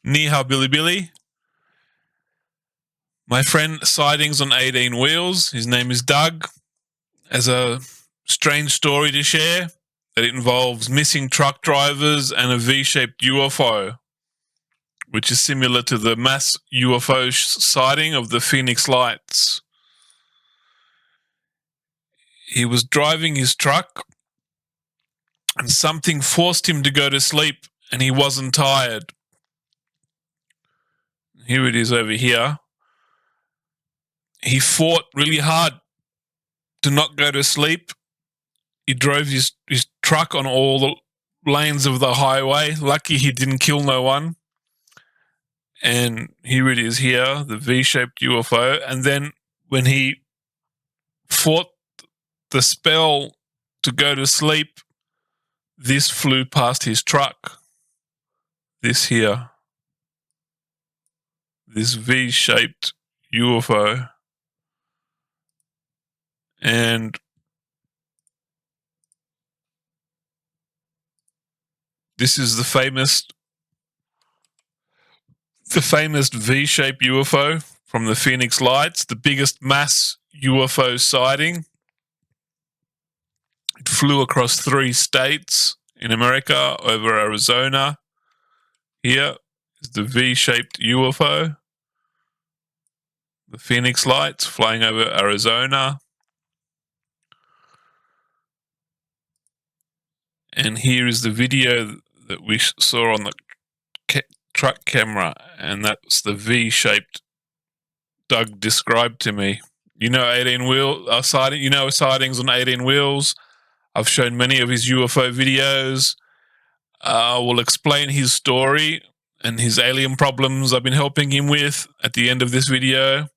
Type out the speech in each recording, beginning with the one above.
Ni hao, Billy Billy. My friend Sightings on 18 Wheels, his name is Doug, has a strange story to share that involves missing truck drivers and a V-shaped UFO, which is similar to the mass UFO sighting of the Phoenix Lights. He was driving his truck and something forced him to go to sleep and he wasn't tired. Here it is over here. He fought really hard to not go to sleep. He drove his truck on all the lanes of the highway. Lucky he didn't kill no one. And here it is here, the V-shaped UFO. And then when he fought the spell to go to sleep, this flew past his truck. This here. This V-shaped UFO. And this is the famous V-shaped UFO from the Phoenix Lights, the biggest mass UFO sighting. It flew across 3 states in America, over Arizona. Here is the V-shaped UFO. The Phoenix Lights flying over Arizona. And here is the video that we saw on the truck camera, and that's the V-shaped Doug described to me. You know 18 wheel sighting. You know Sightings on 18 Wheels. I've shown many of his UFO videos. We'll explain his story and his alien problems I've been helping him with at the end of this video.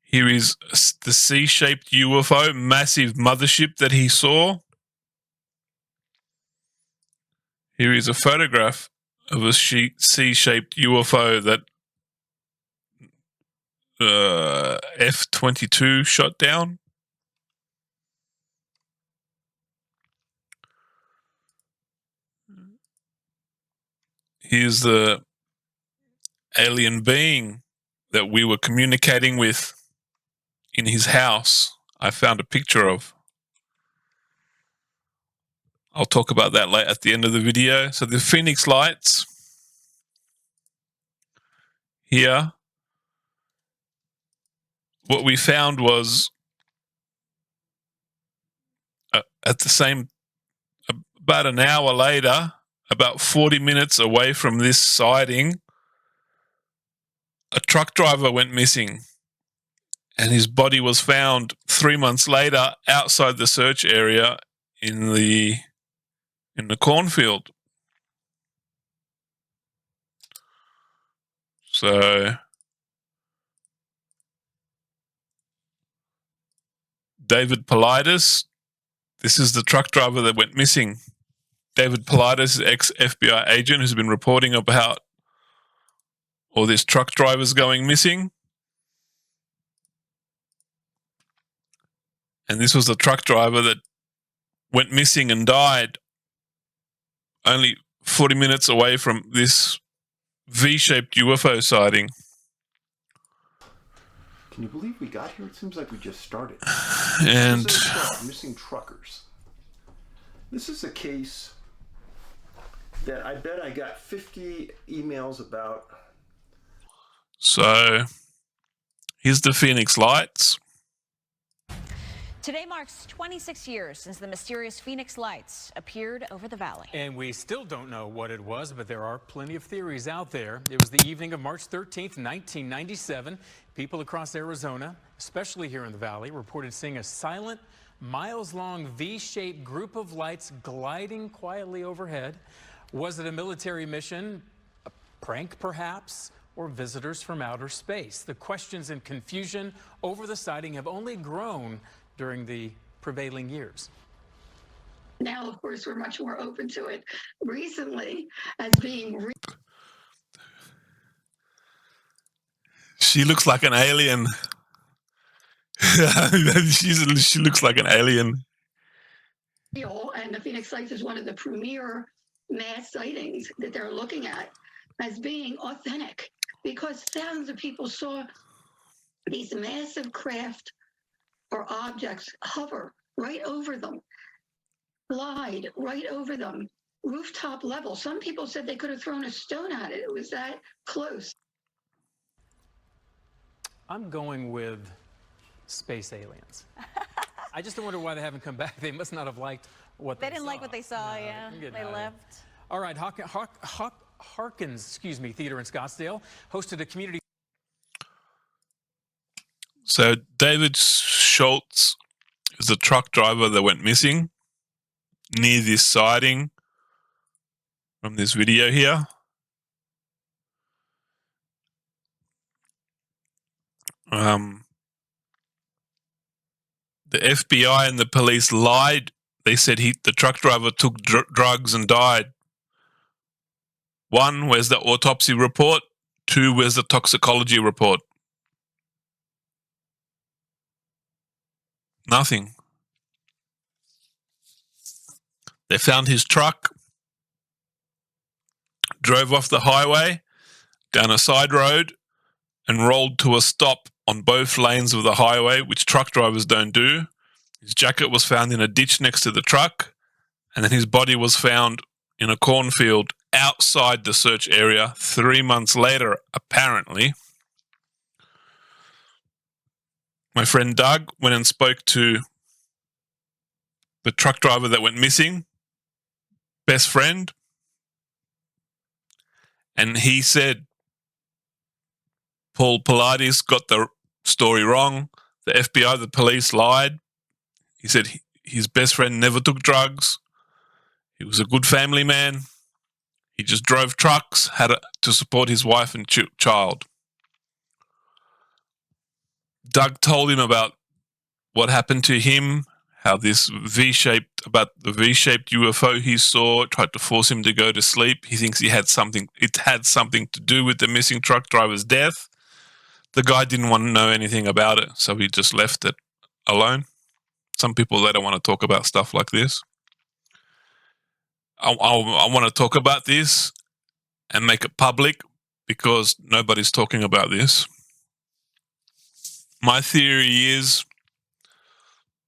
Here is the C-shaped UFO, massive mothership that he saw. Here is a photograph of a C-shaped UFO that F-22 shot down. Here's the alien being that we were communicating with in his house. I found a picture of. I'll talk about that later at the end of the video. So the Phoenix Lights here, what we found was at the same, about an hour later, about 40 minutes away from this sighting, a truck driver went missing. And his body was found 3 months later outside the search area in the cornfield. So David Politis, this is the truck driver that went missing. David Politis is an ex-FBI agent who's been reporting about all these truck drivers going missing. And this was the truck driver that went missing and died only 40 minutes away from this V-shaped UFO sighting. Can you believe we got here? It seems like we just started. And missing truckers. This is a case that I bet I got 50 emails about. So here's the Phoenix Lights. Today marks 26 years since the mysterious Phoenix Lights appeared over the valley. And we still don't know what it was, but there are plenty of theories out there. It was the evening of March 13th, 1997. People across Arizona, especially here in the valley, reported seeing a silent, miles-long V-shaped group of lights gliding quietly overhead. Was it a military mission, a prank perhaps, or visitors from outer space? The questions and confusion over the sighting have only grown during the prevailing years. Now, of course, we're much more open to it. Recently, as being she looks like an alien. She looks like an alien. real, and the Phoenix Lights is one of the premier mass sightings that they're looking at as being authentic, because thousands of people saw these massive craft or objects hover right over them, glide right over them, rooftop level. Some people said they could have thrown a stone at it. It was that close. I'm going with space aliens. I just wonder why they haven't come back. They must not have liked what they saw. They didn't like what they saw, yeah. They left. All right, Harkins, Theater in Scottsdale hosted a community. So David Schultz is the truck driver that went missing near this sighting from this video here. The FBI and the police lied. They said the truck driver took drugs and died. 1, where's the autopsy report? 2, where's the toxicology report? Nothing. They found his truck, drove off the highway, down a side road, and rolled to a stop on both lanes of the highway, which truck drivers don't do. His jacket was found in a ditch next to the truck, and then his body was found in a cornfield outside the search area 3 months later, apparently. My friend Doug went and spoke to the truck driver that went missing, best friend, and he said Paul Pilates got the story wrong. The FBI, the police lied. He said his best friend never took drugs. He was a good family man. He just drove trucks, had to support his wife and child. Doug told him about what happened to him, how this V-shaped UFO he saw, tried to force him to go to sleep. He thinks it had something to do with the missing truck driver's death. The guy didn't want to know anything about it, so he just left it alone. Some people, they don't want to talk about stuff like this. I want to talk about this and make it public because nobody's talking about this. My theory is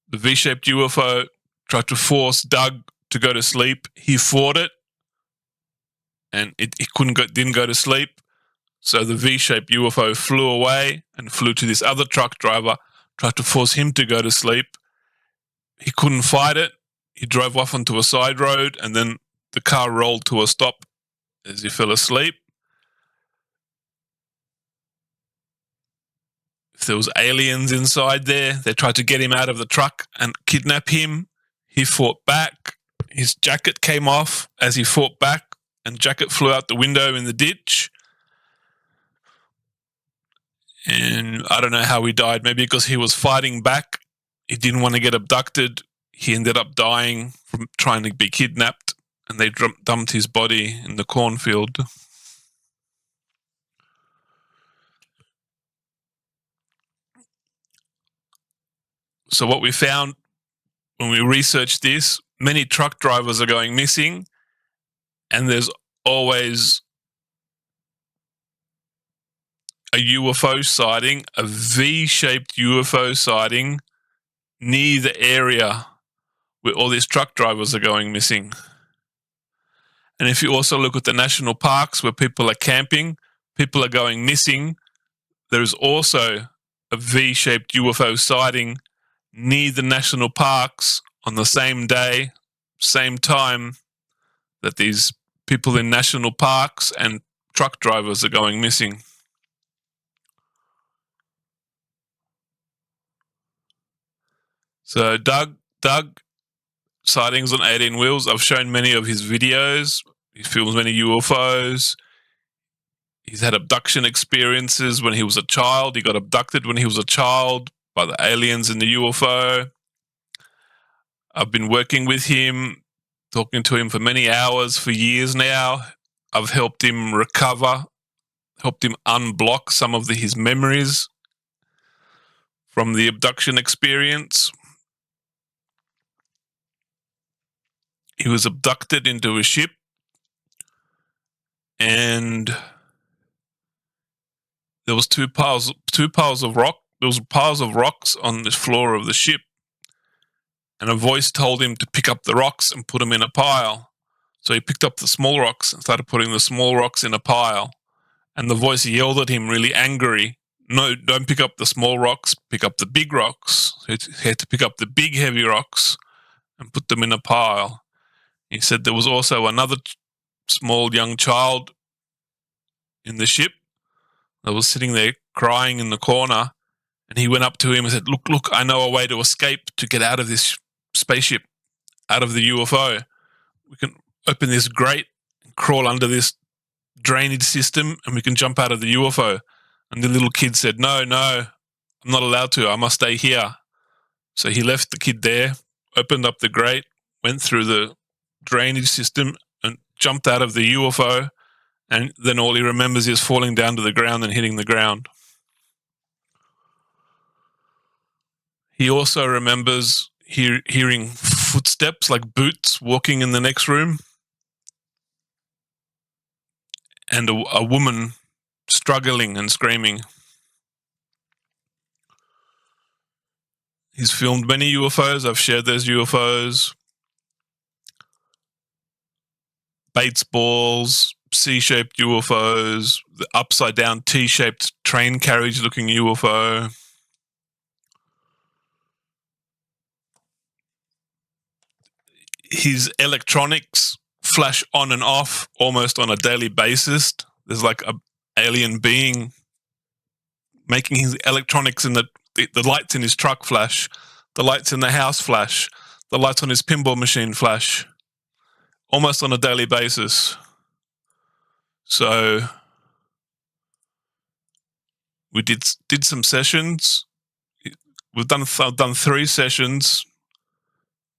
the V-shaped UFO tried to force Doug to go to sleep. He fought it, and he didn't go to sleep. So the V-shaped UFO flew away and flew to this other truck driver, tried to force him to go to sleep. He couldn't fight it. He drove off onto a side road, and then the car rolled to a stop as he fell asleep. If there was aliens inside there, they tried to get him out of the truck and kidnap him. He fought back. His jacket came off as he fought back, and jacket flew out the window in the ditch. And I don't know how he died. Maybe because he was fighting back. He didn't want to get abducted. He ended up dying from trying to be kidnapped, and they dumped his body in the cornfield. So what we found when we researched this, many truck drivers are going missing, and there's always a UFO sighting, a V-shaped UFO sighting near the area where all these truck drivers are going missing. And if you also look at the national parks where people are camping, people are going missing, there is also a V-shaped UFO sighting near the national parks on the same day, same time that these people in national parks and truck drivers are going missing. So Doug, sightings on 18 wheels. I've shown many of his videos. He films many UFOs. He's had abduction experiences when he was a child. He got abducted when he was a child by the aliens in the UFO. I've been working with him, talking to him for many hours, for years now. I've helped him recover, helped him unblock some of his memories from the abduction experience. He was abducted into a ship and there was two piles of rock. There was piles of rocks on the floor of the ship, and a voice told him to pick up the rocks and put them in a pile. So he picked up the small rocks and started putting the small rocks in a pile. And the voice yelled at him, really angry, "No, don't pick up the small rocks, pick up the big rocks." So he had to pick up the big heavy rocks and put them in a pile. He said there was also another small young child in the ship that was sitting there crying in the corner, and he went up to him and said, look, I know a way to escape, to get out of this spaceship, out of the UFO. We can open this grate and crawl under this drainage system, and we can jump out of the UFO. And the little kid said, no, I'm not allowed to. I must stay here. So he left the kid there, opened up the grate, went through the drainage system and jumped out of the UFO. And then all he remembers is falling down to the ground and hitting the ground. He also remembers hearing footsteps, like boots, walking in the next room, and a woman struggling and screaming. He's filmed many UFOs. I've shared those UFOs. Bates balls, C-shaped UFOs, the upside-down T-shaped train carriage-looking UFO. His electronics flash on and off almost on a daily basis. There's like an alien being making his electronics and the lights in his truck flash, the lights in the house flash, the lights on his pinball machine flash, almost on a daily basis. So we did some sessions. I've done 3 sessions.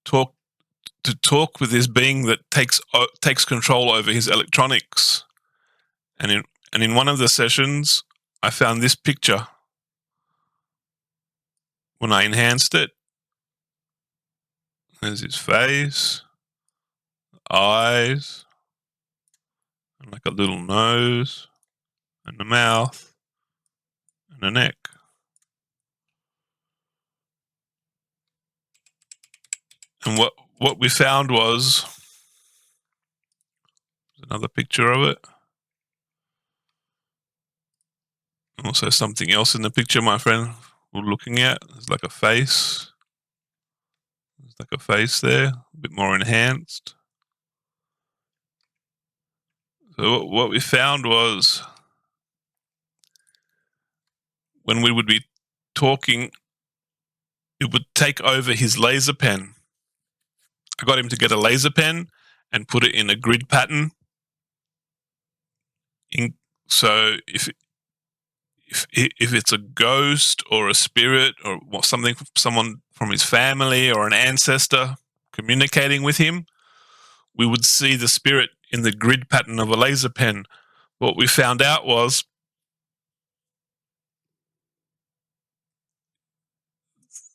Talk with this being that takes control over his electronics, and in one of the sessions, I found this picture. When I enhanced it, there's his face, eyes, and like a little nose, and the mouth, and the neck. And what we found was another picture of it. Also something else in the picture, my friend, we're looking at. There's like a face. There's like a face there, a bit more enhanced. So what we found was when we would be talking, it would take over his laser pen. I got him to get a laser pen and put it in a grid pattern. So if it's a ghost or a spirit or something, someone from his family or an ancestor communicating with him, we would see the spirit in the grid pattern of a laser pen. What we found out was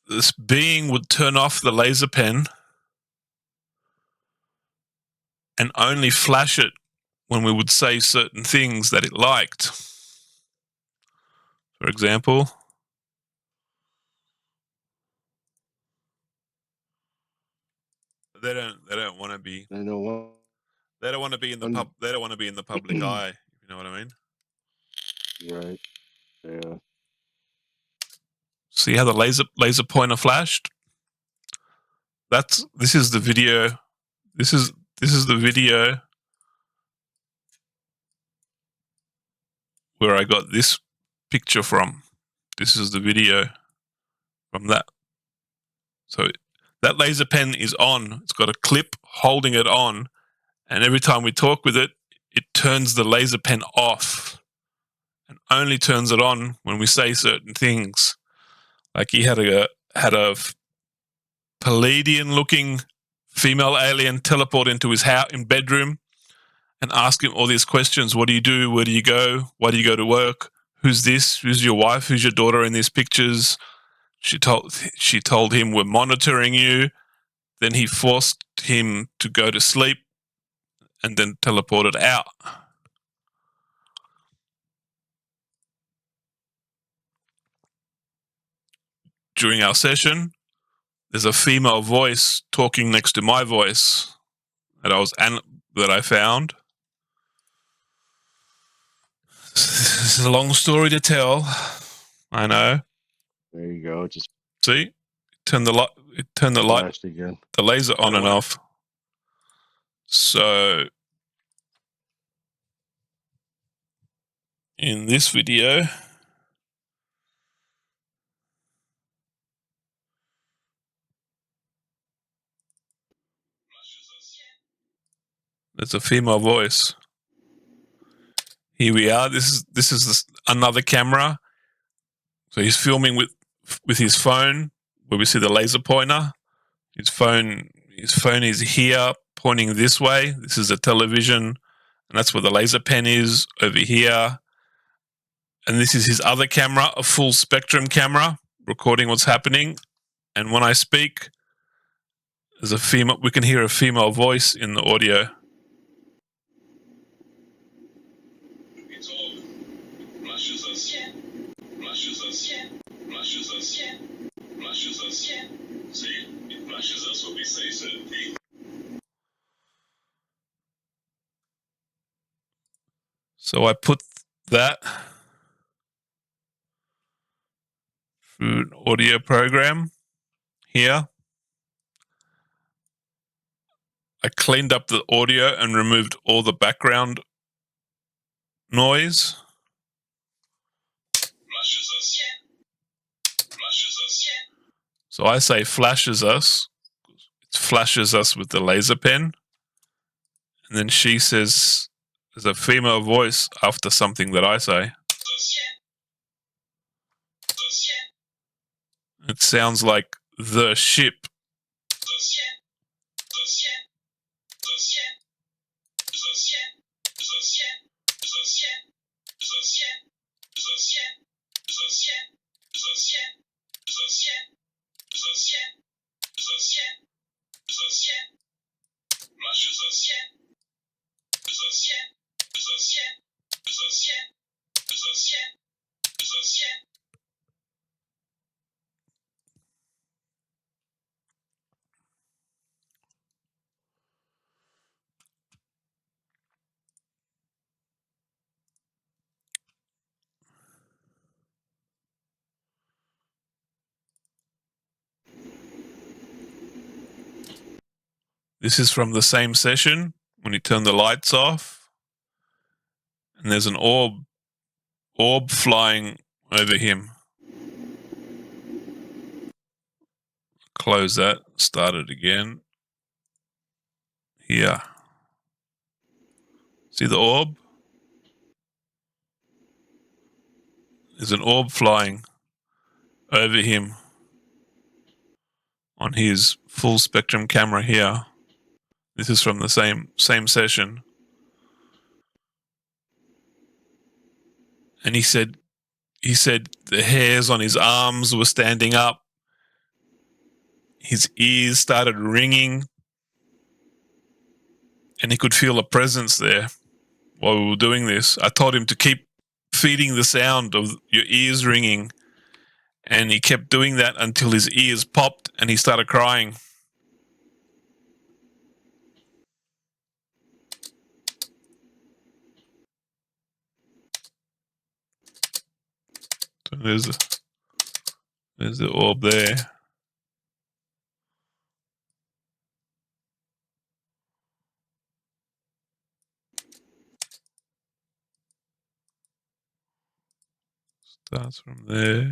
this being would turn off the laser pen and only flash it when we would say certain things that it liked. For example, they don't want to be. They don't want to be in the They don't want to be in the public eye. You know what I mean? Right. Yeah. See how the laser pointer flashed? This is the video. This is the video where I got this picture from. This is the video from that. So that laser pen is on. It's got a clip holding it on, and every time we talk with it, it turns the laser pen off and only turns it on when we say certain things. Like he had a Palladian-looking female alien teleport into his house in bedroom and ask him all these questions. What do you do? Where do you go? Why do you go to work? Who's this? Who's your wife? Who's your daughter in these pictures? She told him, we're monitoring you. Then he forced him to go to sleep and then teleported out. during our session, there's a female voice talking next to my voice that I found. This is a long story to tell. I know. There you go. Just See, turn the light. flashed again. The laser on and off. So in this video, there's a female voice. Here we are. This is another camera. So he's filming with his phone, where we see the laser pointer. His phone is here, pointing this way. This is a television, and that's where the laser pen is, over here. And this is his other camera, a full spectrum camera, recording what's happening. And when I speak, there's a female. We can hear a female voice in the audio. It's all flashes us, flashes us, flashes us, flashes us. See, it flashes us when we say certain things. So I put that through an audio program here. I cleaned up the audio and removed all the background noise. Flashes us, flashes us. So I say flashes us. It flashes us with the laser pen. And then she says, there's a female voice after something that I say. It sounds like the ship. This is from the same session when you turn the lights off. And there's an orb flying over him. Close that, start it again. Here. See the orb? There's an orb flying over him on his full spectrum camera here. This is from the same session. And he said the hairs on his arms were standing up. His ears started ringing. And he could feel a presence there while we were doing this. I told him to keep feeding the sound of your ears ringing. And he kept doing that until his ears popped and he started crying. So there's the orb there. Starts from there.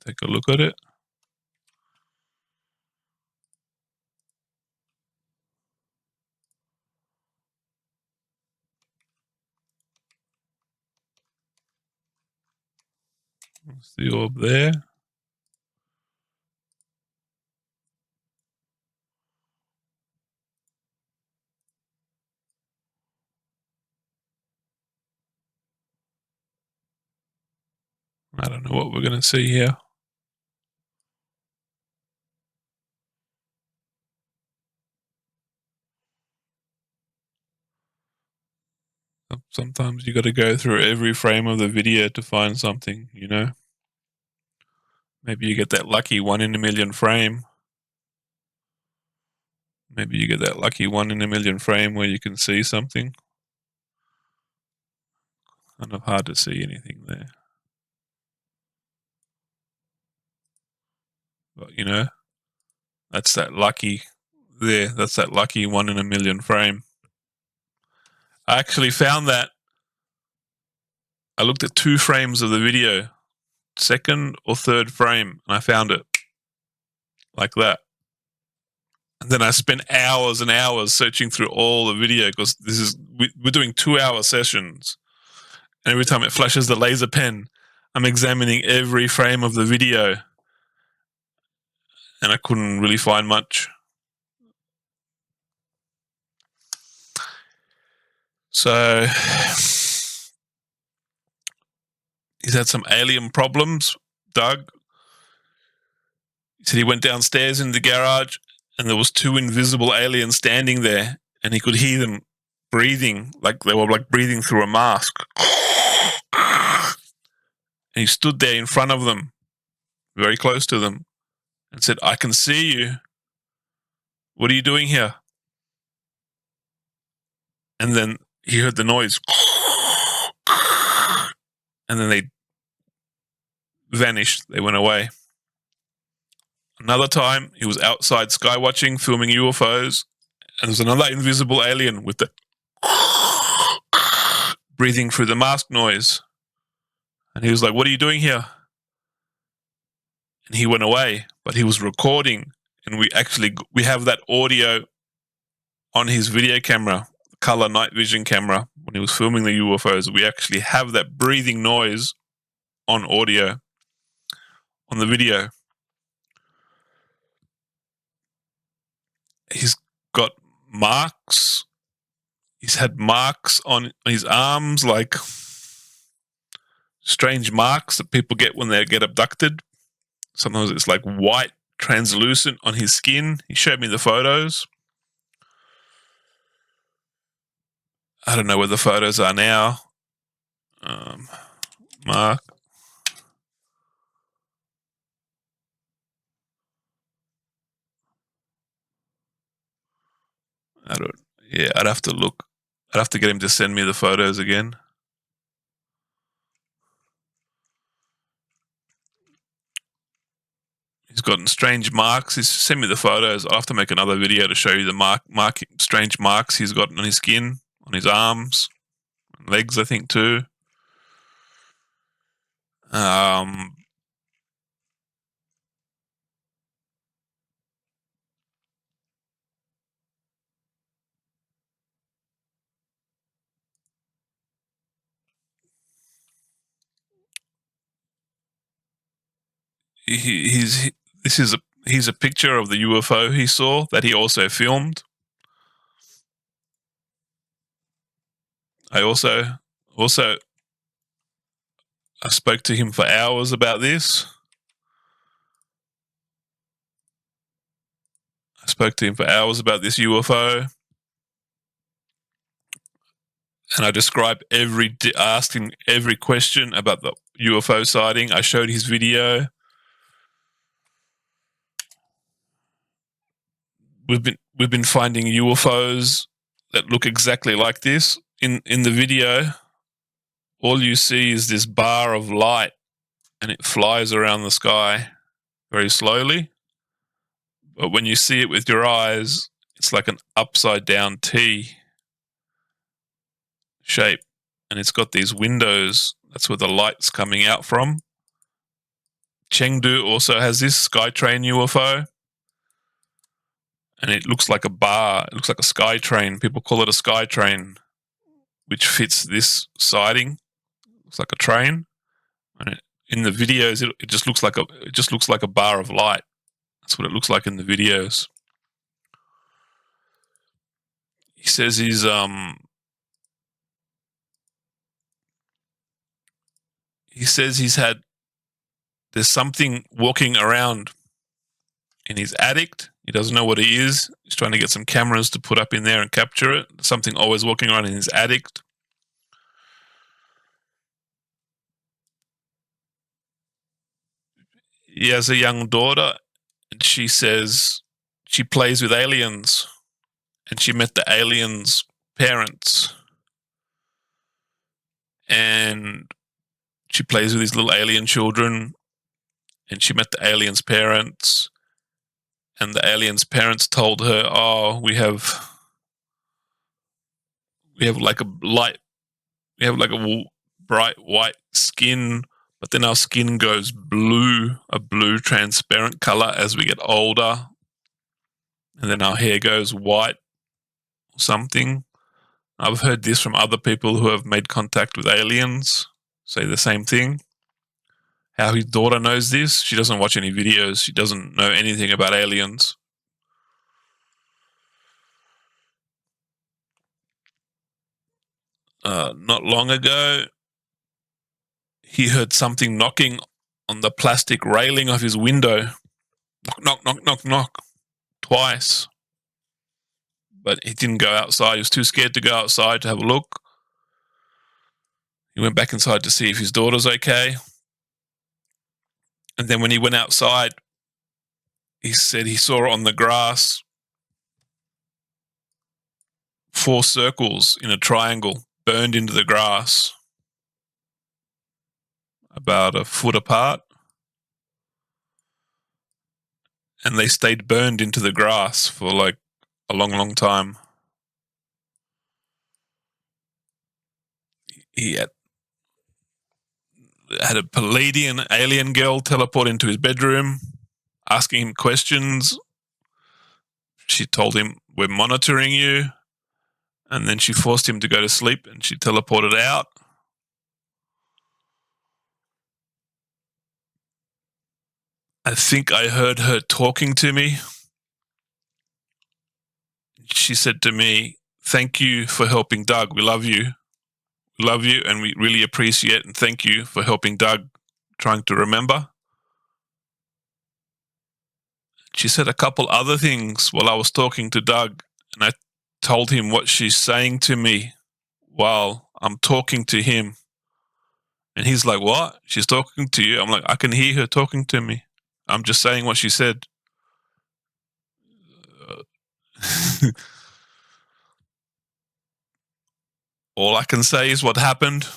Take a look at it. That's the orb there. I don't know what we're going to see here. Sometimes you got to go through every frame of the video to find something, you know? Maybe you get that lucky 1 in a million frame. Maybe you get that lucky 1 in a million frame where you can see something. Kind of hard to see anything there. But, you know, that's that lucky there. That's that lucky 1 in a million frame. I actually found that. I looked at 2 frames of the video, second or third frame, and I found it like that. And then I spent hours and hours searching through all the video because we're doing 2-hour sessions. And every time it flashes the laser pen, I'm examining every frame of the video. And I couldn't really find much. So he's had some alien problems, Doug. He said he went downstairs in the garage and there was 2 invisible aliens standing there and he could hear them breathing, like they were like breathing through a mask. And he stood there in front of them, very close to them, and said, "I can see you. What are you doing here?" And then he heard the noise. And then they vanished. They went away. Another time, he was outside sky watching, filming UFOs, and there was another invisible alien with the breathing through the mask noise. And he was like, "What are you doing here?" And he went away, but he was recording, and we have that audio on his video camera, color night vision camera, when he was filming the UFOs. We actually have that breathing noise on audio on the video. He's got marks. He's had marks on his arms, like strange marks that people get when they get abducted. Sometimes it's like white, translucent on his skin. He showed me the photos. I don't know where the photos are now. Mark. I'd have to look. I'd have to get him to send me the photos again. He's gotten strange marks. He's sent me the photos. I'll have to make another video to show you the strange marks he's got on his skin, on his arms, legs, I think too. He's a picture of the UFO he saw that he also filmed. I spoke to him for hours about this. I spoke to him for hours about this UFO. And I described asked him every question about the UFO sighting. I showed his video. We've been finding UFOs that look exactly like this. In the video, all you see is this bar of light and it flies around the sky very slowly. But when you see it with your eyes, it's like an upside down T shape. And it's got these windows. That's where the light's coming out from. Chengdu also has this Skytrain UFO. And it looks like a bar. It looks like a Skytrain. People call it a Skytrain, which fits this sighting. It looks like a train. And in the videos, it just looks like a bar of light. That's what it looks like in the videos. He says there's something walking around in his attic. He doesn't know what it is. He's trying to get some cameras to put up in there and capture it. Something always walking around in his attic. he has a young daughter, and she says she plays with aliens, and she met the aliens' parents, and she plays with these little alien children, and she met the aliens' parents, and the aliens' parents told her, "Oh, we have like a light, we have like a bright white skin, but then our skin goes blue, a blue transparent color as we get older, and then our hair goes white or something." I've heard this from other people who have made contact with aliens, say the same thing. How his daughter knows this, she doesn't watch any videos, she doesn't know anything about aliens. Not long ago, he heard something knocking on the plastic railing of his window. Knock, knock, knock, knock, twice. But he didn't go outside. He was too scared to go outside to have a look. He went back inside to see if his daughter's okay. And then when he went outside, he said he saw on the grass 4 circles in a triangle burned into the grass, about a foot apart. And they stayed burned into the grass for like a long, long time. He had a Palladian alien girl teleport into his bedroom, asking him questions. She told him, "We're monitoring you." And then she forced him to go to sleep, and she teleported out. I think I heard her talking to me. She said to me, "Thank you for helping Doug. We love you. We love you, and we really appreciate and thank you for helping Doug trying to remember." She said a couple other things while I was talking to Doug, and I told him what she's saying to me while I'm talking to him. And he's like, "What? She's talking to you?" I'm like, "I can hear her talking to me. I'm just saying what she said." All I can say is what happened.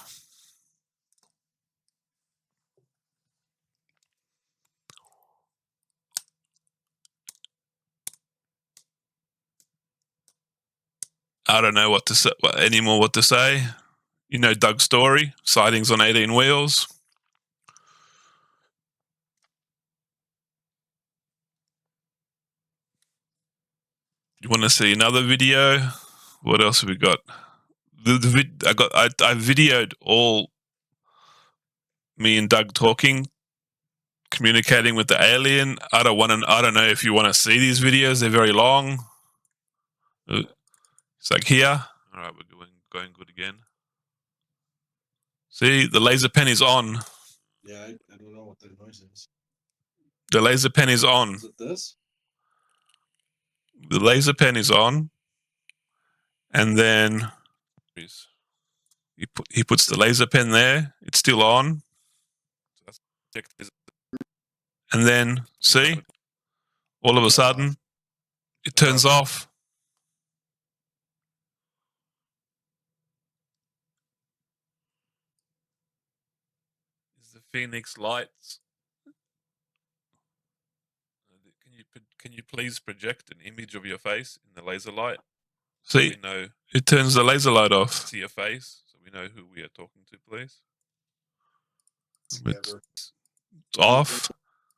I don't know what to say anymore. What to say? You know Doug's story. Sightings on 18 wheels. You want to see another video? What else have we got? I videoed all me and Doug talking, communicating with the alien. I don't know if you want to see these videos. They're very long. It's like here. All right, we're going good again. See, the laser pen is on. Yeah, I don't know what the noise is. The laser pen is on. Is it this? The laser pen is on. And then he puts the laser pen there. It's still on. And then, see, all of a sudden, it turns off. Is the Phoenix lights? Can you please project an image of your face in the laser light? See, so know it turns the laser light off. See your face, so we know who we are talking to, please. It's off.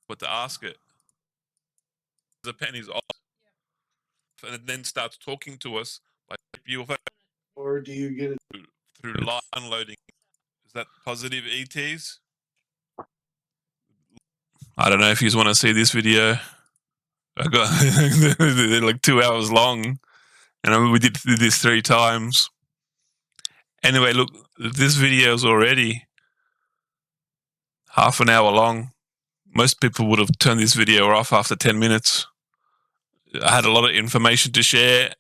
But to ask it, the pen is off, and it then starts talking to us like UFO. Or do you get it through light unloading? Is that positive ETs? I don't know if you want to see this video. I got they're like 2 hours long, and we did this 3 times. Anyway, look, this video is already half an hour long. Most people would have turned this video off after 10 minutes. I had a lot of information to share,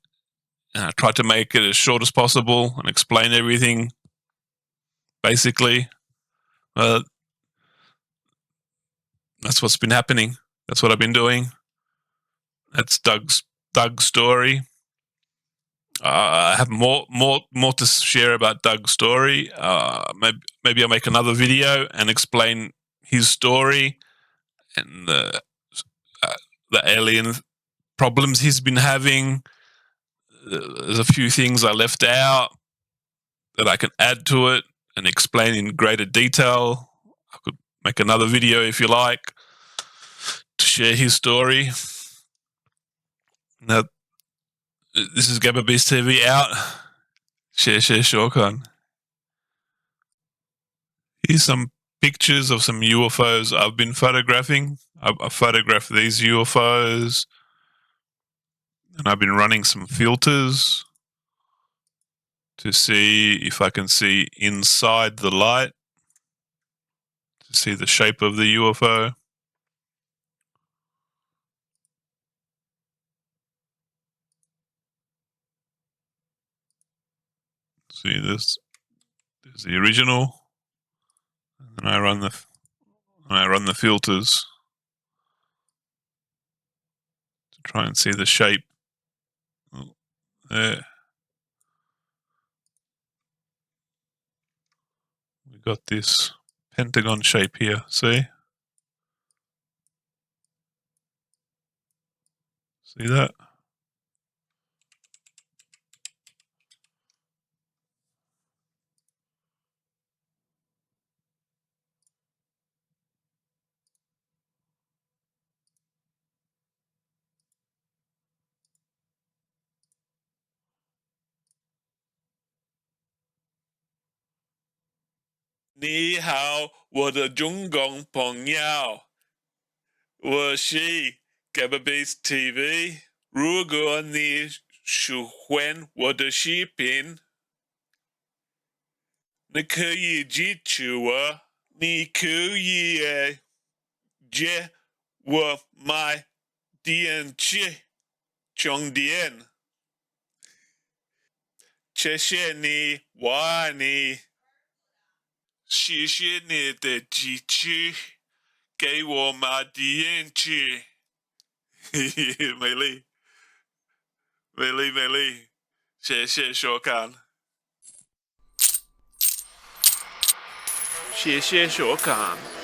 and I tried to make it as short as possible and explain everything, basically. that's what's been happening. That's what I've been doing. That's Doug's story. I have more to share about Doug's story. Maybe I'll make another video and explain his story and the alien problems he's been having. There's a few things I left out that I can add to it and explain in greater detail. I could make another video if you like to share his story. Now, this is Gabba Beast TV out. Share, Shorkan. Here's some pictures of some UFOs I've been photographing. I've photographed these UFOs, and I've been running some filters to see if I can see inside the light, to see the shape of the UFO. See this? There's the original, and I run the filters to try and see the shape. Oh, there. We got this pentagon shape here. See? See that? Ni hao, 我的中共朋友，我是 Gabba Beast TV。如果你喜欢我的视频，你可以支持我，你可以借我买电池充电。谢谢你，我爱你。谢谢你的支持，给我买电池。美丽，谢谢收看，谢谢收看。